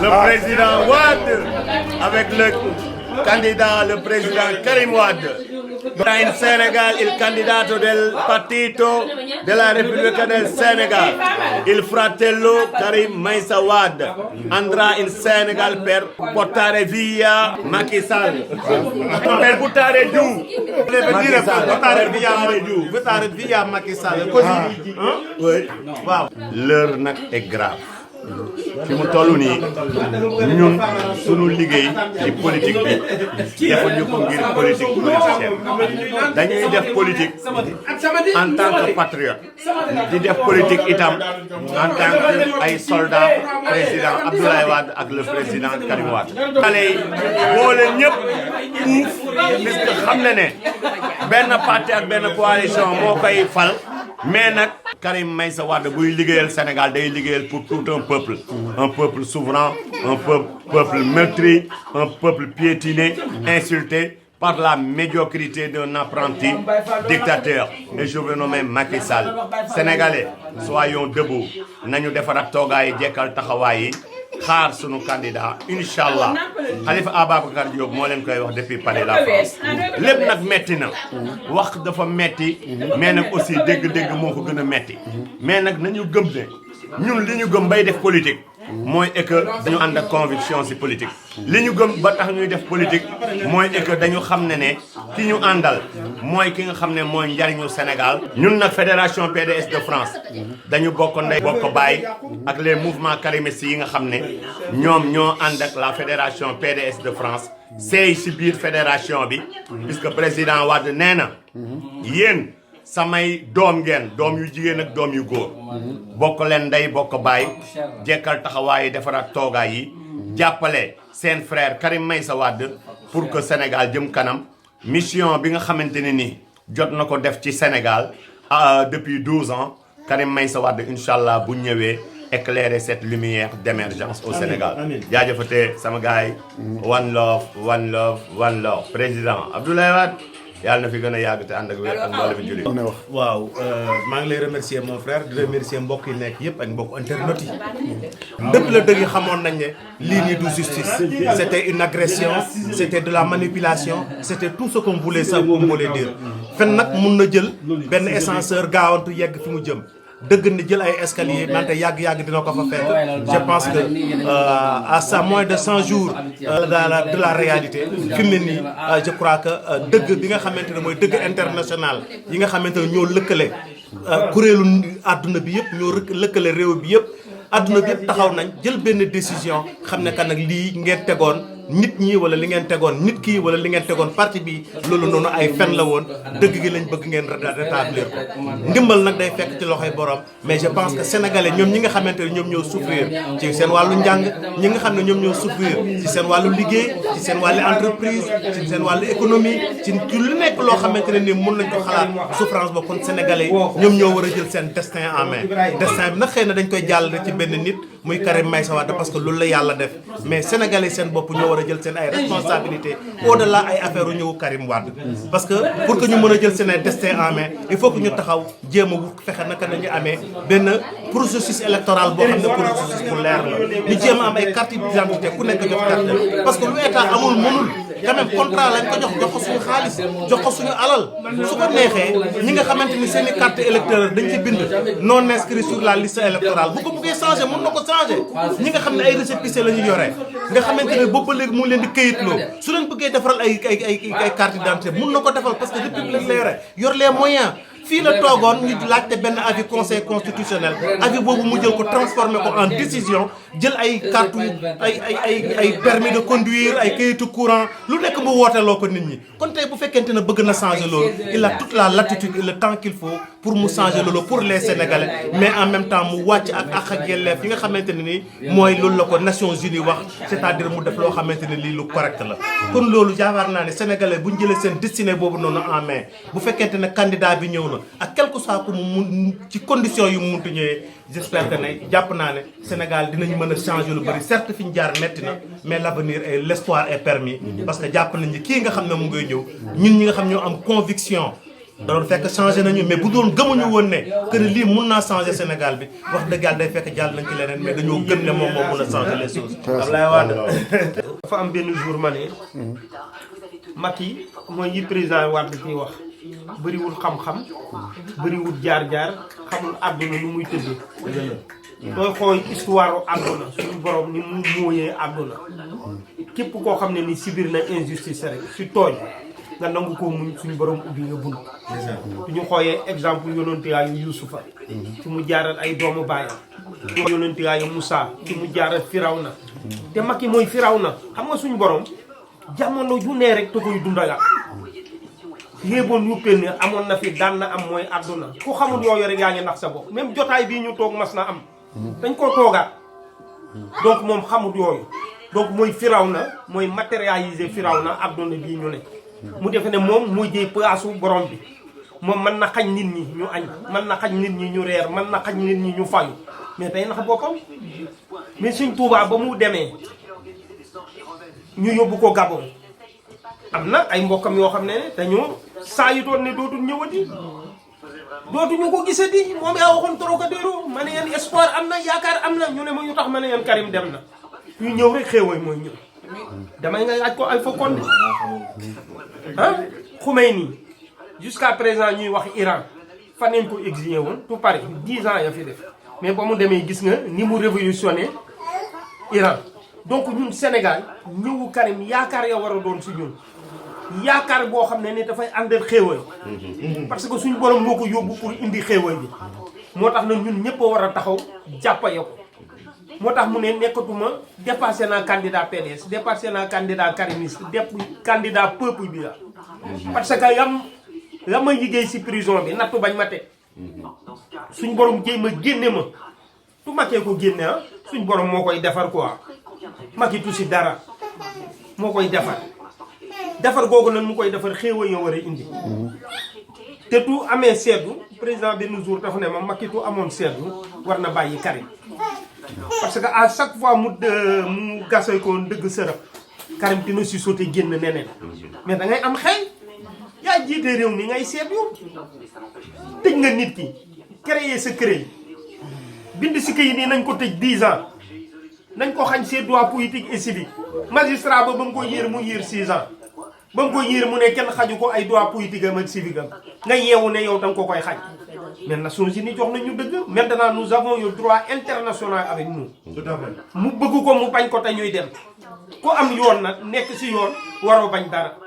le président Wade avec le candidat, le président Karim Wade. En Sénégal, il candidato del partito della Repubblica del Senegal. Il fratello Karim Meïssa Wade andrà in Senegal per portare via Macky Sall. Per buttare giù. Portare via Macky Sall. Così. Oui. Wow. L'heure nag est grave. fi mu toll nii ñun sunu liggéey ci politique bi defuñu ko ngir politique politicienne dañuy def politique en tant que patriote di def politique itam en tant que ay soldat président Abdoulaye Wade ak le président Karim Wade. xale yi boole ñëpp uuf puisque xam na ne benn parti ak benn coalition moo koy fal. mais nag Karim Meïssa Wade buy liggéeyal Sénégal day liggéeyal pour tout un peuple souverain, un peuple meurtri, un peuple piétiné, insulté par la médiocrité d'un apprenti dictateur. Et je veux nommer Macky Sall. Sénégalais, soyons debout. nañu defaraat toogaay yi jekkal taxawaay yi xaar sunu candidat inchallah Khalifa Ababacar Diop moo leen koy wax depuis Palais la France lépp nag metti na wax dafa metti mais nag aussi dégg-dégg moo ko gën a metti mais nag nañu gëm ne ñun li ñu gëm bay def politique mooy que dañu ànd ak conviction ci politique li ñu gëm ba tax ñuy def politique mooy que dañu xam ne ki ñu àndal mooy ki nga xam ne mooy njariñu Sénégal. ñun nag fédération PDS de France dañu bokk ndey bokk baay ak les mouvements karimistes yi nga xam ne ñoom ñoo ànd ak la fédération PDS de France seey ci biir fédération bi puisque président Wade nee na yéen samay doom ngeen doom yu jigéen ak doom yu góor bokk leen ndey bokk baay jekkal taxawaay yi defaraat toogaay yi jàppale seen frère Karim Meïssa Wade pour que Sénégal jëm kanam mission bi nga xamante ne ni jot na ko def ci Sénégal depuis 12 ans Karim Meïssa Wade inchallah bu ñëwee éclairer cette lumière d'émergence au Sénégal. jaajëfatee sama gars yi one love one love one love président Abdoulaye Wade yàlla na fi gën a yàgg te ànd ak wér ak mboolem fi julli. waaw maa ngi lay remercier mon frère di remercier mbokk yi nekk yëpp ak mbokk internet yi. dëgg la dëgg xamoon nañ ne lii nii du justice. c'était une agression c'était de la manipulation c'était tout ce qu'on voulait ça qu'on voulait dire. fen nag mun na jël benn ascenseur gaawantu yegg fi mu jëm. dëgg ni jël ay escalier nante yàgg-yàgg dina ko fa fekk je pense que à ça moins de 100 jours de la réalité fi mu ne nii je crois que dëgg bi nga xamante ne mooy dëgg international yi nga xamante ne ñoo lëkkale kuréelu àdduna bi yëpp ñoo lëkkale réew bi yëpp àdduna bi yëpp taxaw nañ jël benn décision xam ne kan nag lii ngeen tegoon nit ñi wala li ngeen tegoon nit kii wala li ngeen tegoon parti bi loolu noonu ay fen la woon dëgg gi lañ bëgg ngeen rétablir ko ndimbal nag day fekk ci loxoy borom mais je pense que sénégalais ñoom ñi nga xamante ne ñoom ñoo souffrir ci seen wàllu njàng ñi nga xam ne ñoom ñoo souffrir ci seen wàllu liggéey ci seen wàllu entreprise ci seen wàllu économie ci lu nekk loo xamante ne ni mun nañ ko xalaat souffrance ba kon sénégalais ñoom ñoo war a jël seen destin en main destin bi nag xëy na dañ koy jàllale ci benn nit muy Karim Meïssa Wade parce que loolu la yàlla def mais sénégalais seen bopp ñoo war a jël seen ay responsabilités au-delà ay affaire u ñëwu Karim Wade parce que pour que ñu mën a jël seen ay destin en main il faut que ñu taxaw jéem a wut fexe naka nañu amee benn processus électoral boo xam ne processus bu leer la ñu jéem a am ay carte d'identité ku nekk jox carte parce que lu état amul mënul quand même contrat lañ ko jox ko suñu xaalis jox ko suñu alal su ko neexee ñi nga xamante ni seen i carte électorale dañ ci bind non inscrit sur la liste électorale bu ko bëggee changer mën na ko changer ñi nga xam ne ay récépissé la ñu yore nga xamante ne boobu ba léegi mu leen di këyitloo su leen bëggee defaral ay carte d'identité mën na ko defal parce que république la yore yor les moyens fii la toogoon ñu laajte benn avis conseil constitutionnel avis boobu mu jël ko transformé ko en décision jël ay carte ay permis de conduire ay kayitu courant lu nekk mu wooteloo ko nit ñi kon tey bu fekkente ne bëgg na changer loolu il a toute la latitude et le temps qu'il faut pour mu changer loolu pour les sénégalais mais en même temps mu wàcc ak yelleef yi nga xamante ne ni mooy loolu la ko Nations Unies wax c'est-à-dire mu def loo xamante ne lii lu correct la kon loolu jaakaar naa ne sénégalais bu ñu jëlee seen destinée boobu noonu en main bu fekkente ne candidat bi ñëw na ak quelque soit que mu mun ci condition yu mu muntu ñëwee j'espère que ne jàpp naa ne Sénégal dinañu mën a changer lu bëri certes fi ñu jaar metti na mais l'avenir et l'espoir est permis parce que jàpp nañ ni kii nga xam ne mu ngay ñëw ñun ñi nga xam ñoo am conviction da doon fekk changé nañu mais bu doon gëmuñu woon ne que ne lii mun naa changé Sénégal bi wax dëgg yàlla day fekk jàll nañ ci leneen mais dañoo gëm ne moom moo mun a changé les choses. Abdoulaye Wade dafa am benn jour ma ne Macky mooy yi président Wade ñuy wax bëriwul xam-xam bëriwul jaar-jaar xamul àdduna nu muy tëddee. dooy xool histoire àdduna suñu borom ni mu mooyee àdduna képp koo xam ne ni sibir na injustice rek si tooñ nga nangu ko muñ suñu borom ubbi nga bunt ñu xooyee exemple yonent yaayu Yuusufa ci mu jaaral ay doomu baayam yonent yaayu Moussa ci mu jaaral Firawna te Macky mooy Firawna xam nga suñu borom jamono ju nee rek te koy dundalaat léeboon yu penn amoon na fi daan na am mooy àdduna ku xamul yooyu rek yaa ngi nax sa bopp même jotaay bii ñu toog mas na am dañ koo toogaat donc moom xamut yooyu donc mooy Firawna mooy matérialiser Firawna àdduna bii ñu ne mu defe ne moom mooy jëy place borom bi moom mën na xañ nit ñi ñu añ mën na xañ nit ñi ñu reer mën na xañ nit ñi ñu fayu mais day nax boppam mais Sëñ Tuubaa ba mu demee ñu yóbbu ko Gabon am na ay mbokkam yoo xam ne dañoo saa yu doon ne dootul ñëwati dootuñu ko gisati moom yaa waxoon Trocadéro ma ne yeen espoir am na yaakaar am na ñu ne ma ñu tax ma ne yeen Karim dem na ñu ñëw rek xéewal mooy ñëw damay nga laaj ko Alpha Condé ah Khomeini jusqu'à présent ñuy wax Iran fan nañ ko exilé woon tout Paris 10 ans ya fi def mais ba mu demee gis nga ni mu révolutionné Iran donc ñun Sénégal ñëwu Karim yaakaar ya war a doon si ñun yaakaar boo xam ne ni dafay àndal xéewal parce que suñu borom moo ko yóbbu pour indi xéewal bi moo tax na ñun ñëpp a war a taxaw jàppale ko moo tax mu ne nekkatuma dépassé naa candidat PDS dépassé naa candidat karimiste candidat peuple bi la parce que la ma liggéey si prison bi nattu bañ ma teg suñ borom jéy ma génne ma tu Macky ko génne ah suñ borom moo koy defar quoi Macky tu si dara moo koy defar googu nag mu koy defar xéewal yoo war a indi te tu amee seetlu président benn jour dafa ne ma Macky tu amoon seetlu war na bàyyi Karim parce que à chaque fois mu gasay ko dëgg sërëb Karim dina si sauté génn neneen mais da ngay am xel yaa jiite réew mi ngay seetlu tëj nga nit ki créer sa créé bind si këyit nii nañ ko tëj 10 ans nañ ko xañ ses droits politiques et civiques magistrat ba mu ko yéer mu yéer 6 ans ba mu ko yéer mu ne kenn xaju ko ay droits politiques am ak civiques am nga yeewu ne yow danga ko koy xañ mais Nations Unies jox nañu dëgg maintenant nous avons le droit international avec nous mu bëgg ko mu bañ ko te ñuy dem ku am yoon nag nekk si yoon waroo bañ dara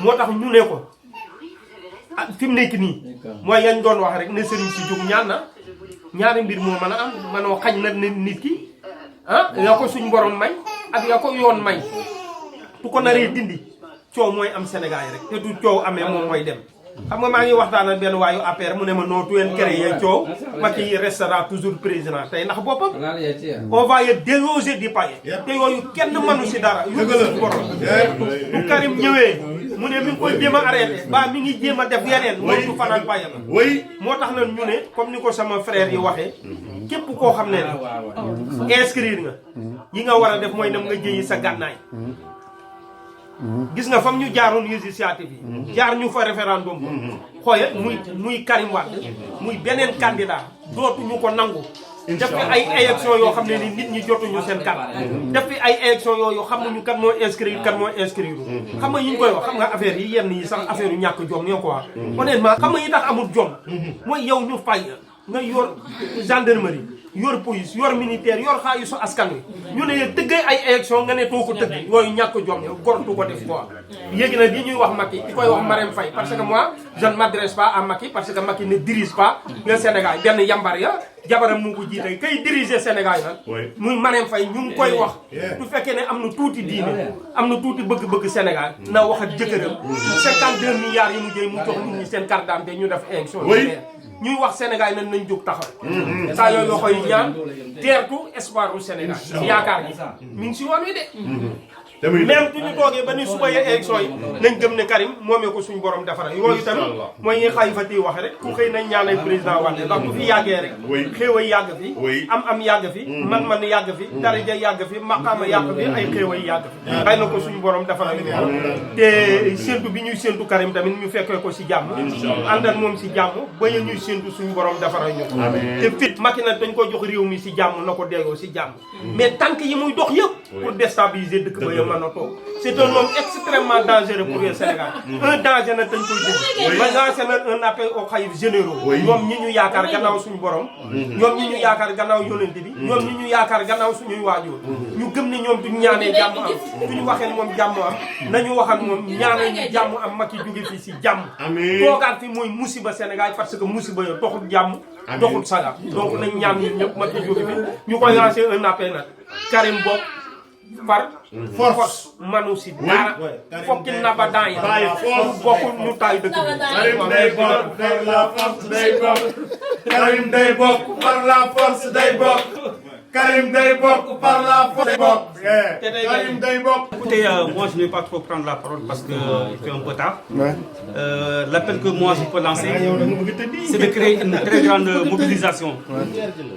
moo tax ñu ne ko ah fi mu nekk nii mooy yañ doon wax rek ne sëriñ si jóg ñaan na ñaari mbir moo mën a am manoo xañ na nit ki ah ya ko suñ borom may ak ya ko yoon may tu ko naree dindi coow mooy am Sénégal yi rek te du coow amee moom mooy dem xam nga maa ngi waxtaan ak benn waayu APR mu ne ma noo tuyen créé coow Macky restera toujours président tey ndax boppam on va y déloger du palais te yooyu kenn mënu si dara yóbbu suñu borom bu Karim ñëwee mu ne mi ngi koy jéem a arrêté ba mi ngi jéem a def yeneen moom du fanaan paye ma moo tax na ñu ne comme ni ko sama frère yi waxee képp koo xam ne inscrire nga yi nga war a def mooy dem nga jëyi sa gànnaay gis nga fam ñu jaaroon législative yi jaar ñu fa référendum xooye muy Karim Wade muy beneen candidat dootuñu ko nangu def fi ay élection yoo xam ne ni nit ñi jotuñu seen carte def fi ay élection yooyu xamuñu kan moo inscrire kan moo inscrire xam nga yi ñu koy wax xam nga affaire yi yenn yi sax affaire yu ñàkk jom ñoo quoi honnêtement xam nga yi tax amul jom mooy yow ñu fay nga yor gendarmerie yor police yor militaire yor xaalisu askan wi ñu ne tëggee ay élection nga ne too ko tëgg yooyu ñàkk jom gortu ko def quoi yéegi nag li ñuy wax Macky di koy wax Marème Faye parce que moi je ne m'adresse pas à Macky parce que Macky ne dirige pas le Sénégal benn yambar ya jabaram mu ko jiite kay diriger Sénégal nag muy Marème Faye ñu ngi koy wax du fekkee ne am na tuuti diine am na tuuti bëgg-bëgg Sénégal na wax ak jëkkëram 52 milliards yi mu jëy mu jox nit ñi seen carte d'identité ñu def élection ñuy wax Sénégal nañ nañ jóg taxaw saa yooyu koy ñaan teertu espoir u Sénégal yaakaar gi mi ngi si yoon wi de même bu ñu toogee ba ni suba ya élection yi nañ gëm ne Karim moomee ko suñu borom defara yooyu tamit mooy ñi Khalifa di wax rek ku xëy nañ ñaanal président Wade ndax bu fi yàggee rek xéewal yàgg fi am yàgg fi man yàgg fi daraja yàgg fi maqaama yàgg fi ay xéewal yàgg fi xëy na ko suñu borom defara yu te séntu bi ñuy séntu Karim tamit ñu fekkee ko si jàmm àndal moom si jàmm ba ñuy séntu suñu borom defara ñu te fit Macky nag dañ ko jox réew mi si jàmm na ko delloo si jàmm mais tànk yi muy dox yëpp pour déstabiliser dëkk ba mën a toog c'est un homme extrêmement dangereux pour le Sénégal un danger nag dañ koy dégg ma lancé na un appel aux khalife généraux ñoom ñi ñu yaakaar gannaaw suñu borom ñoom ñi ñu yaakaar gannaaw yonent bi ñoom ñi ñu yaakaar gannaaw suñuy waajur ñu gëm ne ñoom duñ ñaanee jàmm am duñu waxee moom jàmm am nañu waxal moom ñaanee ñu jàmm am Macky jóge fii si jàmm toogaat fi mooy musiba Sénégal parce que musiba yo doxul jàmm doxul saga donc nañ ñaan ñun ñëpp Macky jóge fi ñu koy lancé un appel nag Karim bokk par force manu si dara fokki naba dan ya bokkul ñu taay dëkk Karim day bokk par la force day bokk Karim day bokk par la force day bokk Karim day bokk par la force day bokk Karim day bokk. Écoutez, moi je ne vais pas trop prendre la parole parce qu'il fait un peu tard. L'appel que moi je peux lancer, c'est de créer une très grande mobilisation.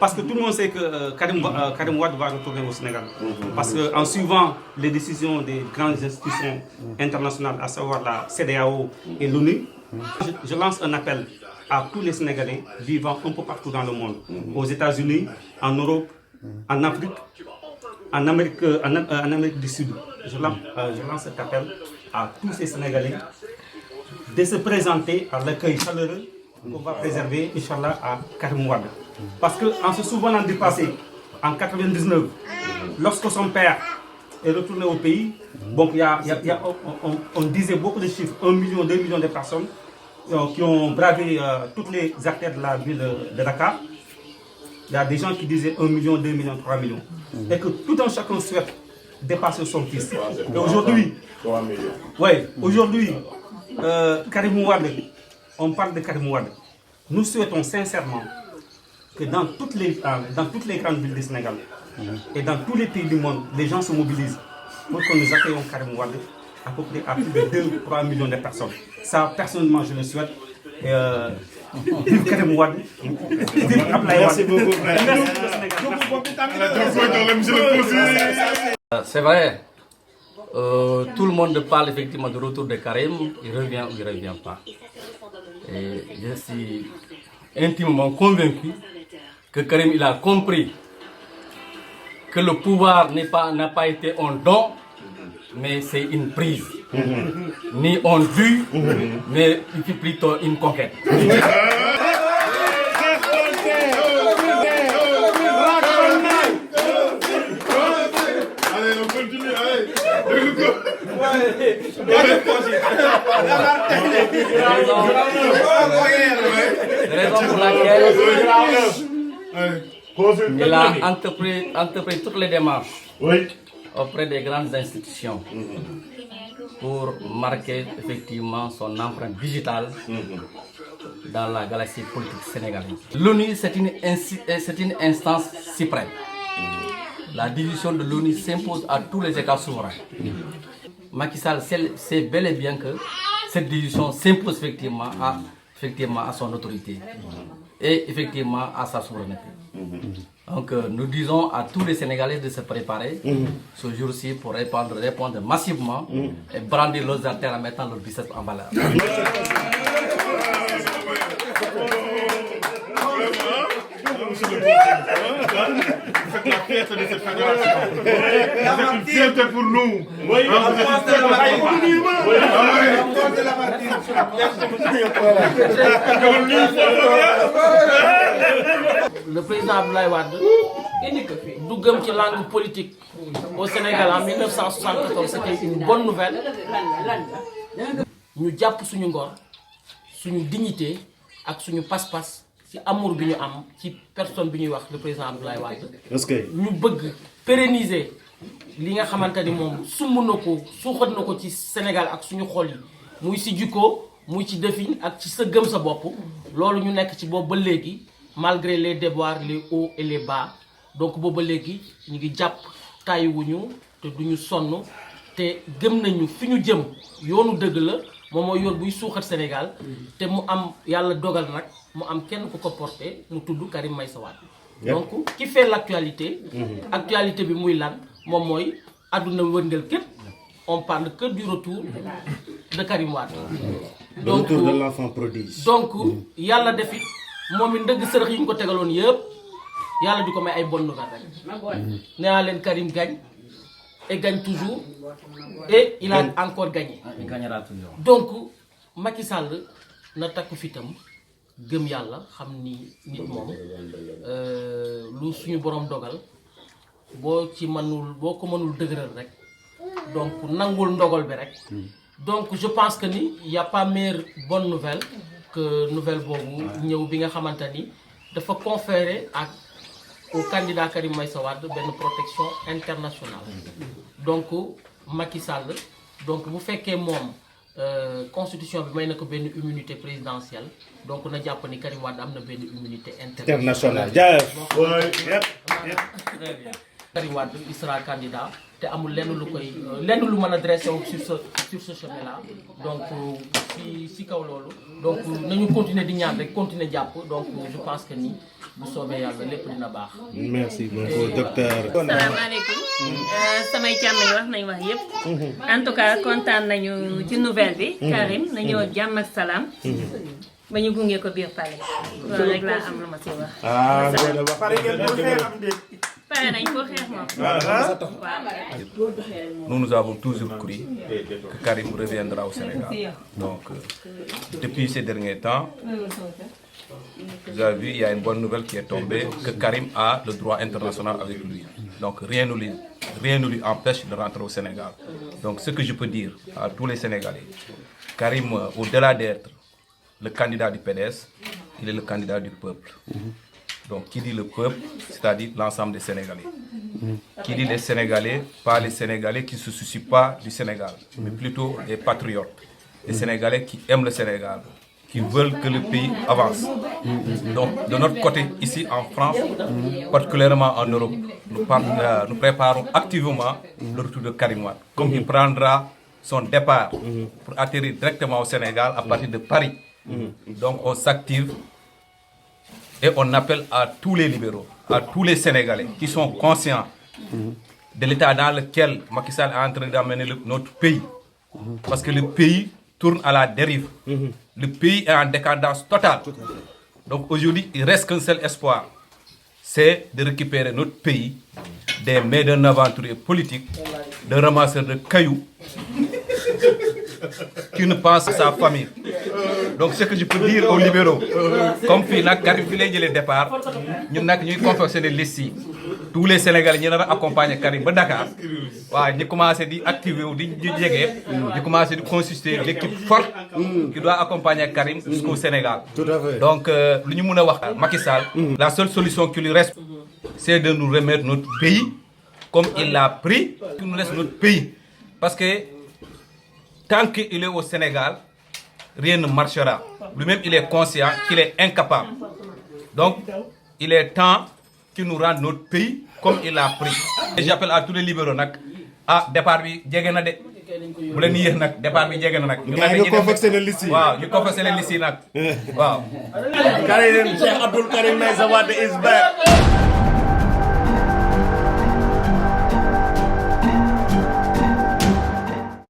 Parce que tout le monde sait que Karim Wade va retourner au Sénégal. Parce qu'en suivant les décisions des grandes institutions internationales, à savoir la CEDEAO et l'ONU, je lance un appel à tous les Sénégalais vivant un peu partout dans le monde, aux États-Unis, en Europe, en Afrique, en Amérique du Sud. Je lance cet appel à tous ces Sénégalais de se présenter à l'accueil chaleureux qu'on va préserver, Inch'Allah, à Karim Wade. Parce qu'en se souvenant du passé, en 1999, lorsque son père est retourné au pays, bon, on disait beaucoup de chiffres, 1 million, 2 millions de personnes qui ont bravé toutes les artères de la ville de Dakar. Il y a des gens qui disaient 1 million, 2 millions, 3 millions. Et que tout un chacun souhaite dépasser son fils. Et aujourd'hui, Karim Wade, on parle de Karim Wade. Nous souhaitons sincèrement que dans toutes les grandes villes du Sénégal et dans tous les pays du monde, les gens se mobilisent pour que nous accueillions Karim Wade à peu près à plus de 2-3 millions de personnes. Ça, personnellement, je le souhaite. Vive Karim Wade. Vive Ablaye Wade. Merci beaucoup, C'est vrai, tout le monde parle effectivement du retour de Karim, il revient ou il ne revient pas. Et je suis intimement convaincu que Karim il a compris que le pouvoir n'a pas été un don, mais c'est une prise. Ni un dû, mais il fut plutôt une conquête. Raison pour laquelle il a entrepris toutes les démarches auprès des grandes institutions pour marquer effectivement son empreinte digitale dans la galaxie politique sénégalaise. L'ONU, c'est une instance suprême. La décision de l'ONU s'impose à tous les États souverains. Macky Sall sait bel et bien que cette décision s'impose effectivement à son autorité et effectivement à sa souveraineté. Donc nous disons à tous les Sénégalais de se préparer ce jour-ci pour répondre massivement et brandir leurs artères en mettant leur biceps en valeur. La fierté de cette fédération. C'est une fierté pour nous. Le président Abdoulaye Wade duggam ci langue politique au Sénégal en 1974 c'était une bonne nouvelle. Ñu jàpp suñu ngor suñu dignité ak suñu pas-pas ci amour bi ñu am ci personne bi ñuy wax le président Abdoulaye Wade. ñu bëgg pérenniser li nga xamante ni moom sumb na ko suuxat na ko ci Sénégal ak suñu xol yi muy ci jikko muy ci defin ak ci sa gëm sa bopp loolu ñu nekk ci boobu ba léegi malgré les déboires les hauts et les bas donc boobu ba léegi ñu ngi jàpp tàyyiwuñu te duñu sonn te gëm nañu fi ñu jëm yoonu dëgg la moom mooy yoon buy suuxat Sénégal te mu am yàlla dogal nag mu am kenn ku ko porté mu tudd Karim Meïssa Wade donc qui fait l'actualité actualité bi muy lan moom mooy àdduna wërngël képp on parle que du retour de Karim Wade donc le retour de l'enfant prodige. donc yàlla def it moom it ndëgg sërëx yi ñu ko tegaloon yëpp yàlla di ko may ay bonne nouvelle rek nee naa leen Karim gagne et gagne toujours et il a encore gagné. Il gagnera toujours. donc Macky Sall na takku fitam gëm yàlla xam ni nit moom lu suñu borom dogal boo ko mënul dëgëral rek donc nangul ndogal bi rek. donc je pense que ni y a pas meilleure bonne nouvelle que nouvelle boobu ñëw bi nga xamante ni dafa conférer au candidat Karim Meïssa Wade benn protection internationale. donc Macky Sall donc bu fekkee moom constitution bi may na ko benn immunité présidentielle donc na jàpp ni Karim Wade am na benn immunité internationale. Karim Wade il sera candidat te amul lenn lu mën a dressé wu sur ce chemin là donc si kaw loolu donc nañu continuer di ñaan rek continuer jàpp donc je pense que ni bu soobee yàlla lépp dina baax. merci beaucoup docteur. salaamaaleykum samay càmm yi wax nañ wax yëpp. en tout cas kontaan nañu ci nouvelle bi. Karim na ñëw jàmm ak salaam. ba ñu gunge ko biir palais. loolu rek laa am lu ma si wax. pare nañ ko xeex moom. Nous avons toujours cru que Karim reviendra au Sénégal. Donc, depuis ces derniers temps, vous avez vu, il y a une bonne nouvelle qui est tombée, que Karim a le droit international avec lui. Donc, rien ne lui empêche de rentrer au Sénégal. Donc, ce que je peux dire à tous les Sénégalais, Karim, au-delà d'être le candidat du PDS, il est le candidat du peuple. Donc, qui dit le peuple, c'est-à-dire l'ensemble des Sénégalais. Qui dit les Sénégalais, pas les Sénégalais qui ne se soucient pas du Sénégal, mais plutôt les patriotes. Les Sénégalais qui aiment le Sénégal, qui veulent que le pays avance. Donc, de notre côté, ici en France, particulièrement en Europe, nous préparons activement le retour de Karim Wade. Comme il prendra son départ pour atterrir directement au Sénégal à partir de Paris. Donc, on s'active. Et on appelle à tous les libéraux, à tous les Sénégalais qui sont conscients de l'état dans lequel Macky Sall est en train d'amener notre pays. Parce que le pays tourne à la dérive. Le pays est en décadence totale. Donc aujourd'hui, il reste qu'un seul espoir, c'est de récupérer notre pays des mains d'un aventurier politique, d'un ramasseur de cailloux, qui ne pense à sa famille. Donc ce que je peux dire aux libéraux, comme fii nag Karim fi lay jëlee départ ñun nag ñuy confectionner liste yi tous les Sénégalais ñu nar a accompagner Karim ba Dakar waaw ñu commencé di activer wu di jege ñu commencé di constituer l'équipe forte qui doit accompagner Karim jusqu'au Sénégal. Tout à fait. Donc lu ñu mën a wax Macky Sall, la seule solution qui lui reste, c'est de nous remettre notre pays comme il l'a pris, qu'il nous laisse notre pays. Parce que tant qu'il est au Sénégal, rien ne marchera. Lui-même, il est conscient qu'il est incapable. Donc, il est temps qu'il nous rende notre pays comme il l'a pris. Et j'appelle à tous les libéraux, départ bi jege na de. Bu leen yéex nag départ bi jege na nag. ñu confectionné liste yi. waaw ñu confectionné liste yi nag waaw. Karim, Cheikh Abdou Karim Meïssa Wade is back.